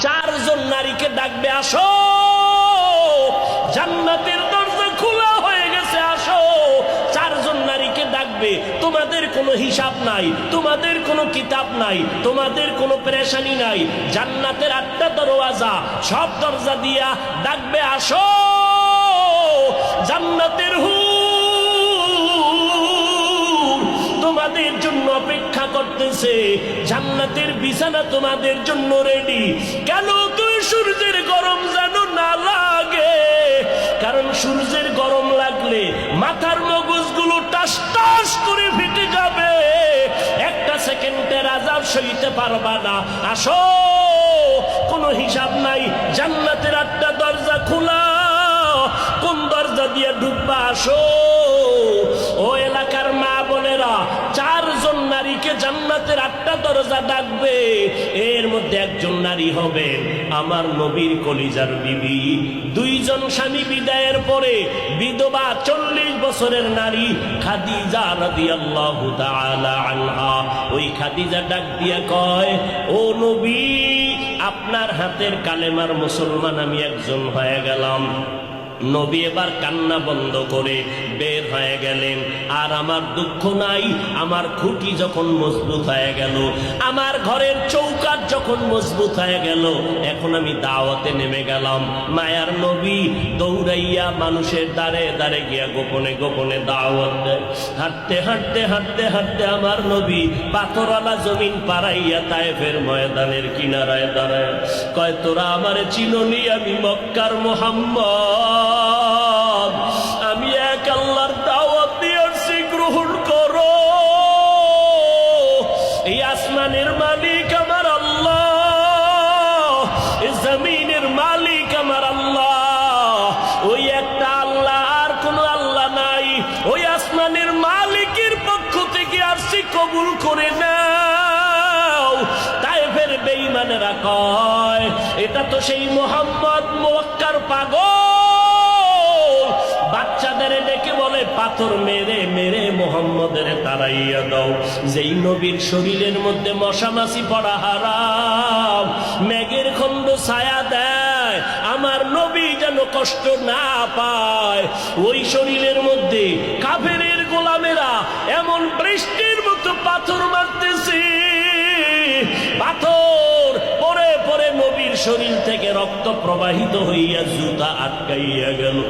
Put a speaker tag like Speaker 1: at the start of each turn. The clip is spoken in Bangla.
Speaker 1: চারজন নারীকে ডাকবে, আসো জান্নাতের দরজা খোলা হয়ে গেছে, আসো। চারজন নারীকে ডাকবে, তোমাদের কোনো হিসাব নাই, তোমাদের কোনো কিতাব নাই, তোমাদের কোনো পেরেশানি নাই। জান্নাতের 8টা দরওয়াজা, সব দরজা দিয়া ডাকবে, আসো জান্নাতের হুর তোমাদের জন্য অপেক্ষা করতেছে, জান্নাতের বিছানা তোমাদের জন্য রেডি। কেন তুমি সূর্যের গরম যেন না লাগে, কারণ সূর্যের গরম লাগলে মাথার মগজগুলো টাস টাস করে ফেটে যাবে, একটা সেকেন্ডের আযাব সইতে পারবা না। আসো, কোনো হিসাব নাই, জান্নাতের 8টা দরজা খোলা, কোন দরজা দিয়ে ঢুকবা, আসো। ও এলাকার মা বোনেরা, চারজন নারীকে জান্নাতের 8টা দরজা ডাকবে, এর মধ্যে একজন নারী হবেন আমার নবীর কলিজার বিবি। 2 জন স্বামী বিদায়ের পরে বিধবা 40 বছরের নারী খাদিজা রাদিয়াল্লাহু তাআলা আনহা। ওই খাদিজা ডাক দিয়া কয়, ও নবী, আপনার হাতের কালেমার মুসলমান আমি একজন হয়ে গেলাম। নবী এবার কান্না বন্ধ করে বের হয়ে গেলেন। আর আমার দুঃখ নাই, আমার খুঁটি যখন মজবুত হয়ে গেল, আমার ঘরের চৌকাঠ যখন মজবুত হয়ে গেল, এখন আমি দাওয়াতে নেমে গেলাম। মায়ার নবী দৌড়াইয়া মানুষের দ্বারে দ্বারে গিয়া গোপনে গোপনে দাওয়াত দেয়। হাঁটতে হাঁটতে হাঁটতে হাঁটতে আমার নবী পাথরওয়ালা জমিন পাড়াইয়া তায়েফের ময়দানের কিনারায় দাঁড়ায়। কয়, তোরা আমারে চিননি, আমি মক্কার মুহাম্মদ, আমি এক আল্লাহর দাওয়াত দিয়েছি, গ্রহণ করো। এই আসমানের মালিক আমার আল্লাহ, এই জমিনের মালিক আমার আল্লাহ, ওই একটা আল্লাহ, আর কোন আল্লাহ নাই। ওই আসমানের মালিকের পক্ষ থেকে আসছি, কবুল করে নাও। তায়েফের বেঈমানেরা কয়, এটা তো সেই মুহাম্মদ মক্কার পাগল। বাচ্চাদের ডেকে বলে, পাথর মেরে মেরে মুহাম্মদের তাড়াইয়া দাও। যেই নবীর শরীরের মধ্যে মশা মাছি পড়া হারাম, মেঘের খণ্ড ছায়া দেয়, আমার নবী যেন কষ্ট না পায়। ওই শরীরের মধ্যে কাফেরের গোলামেরা এমন বৃষ্টির মতো পাথর মারতেছে, পাথর পরে পরে নবীর শরীর থেকে রক্ত প্রবাহিত হইয়া জুতা আটকাইয়া গেল।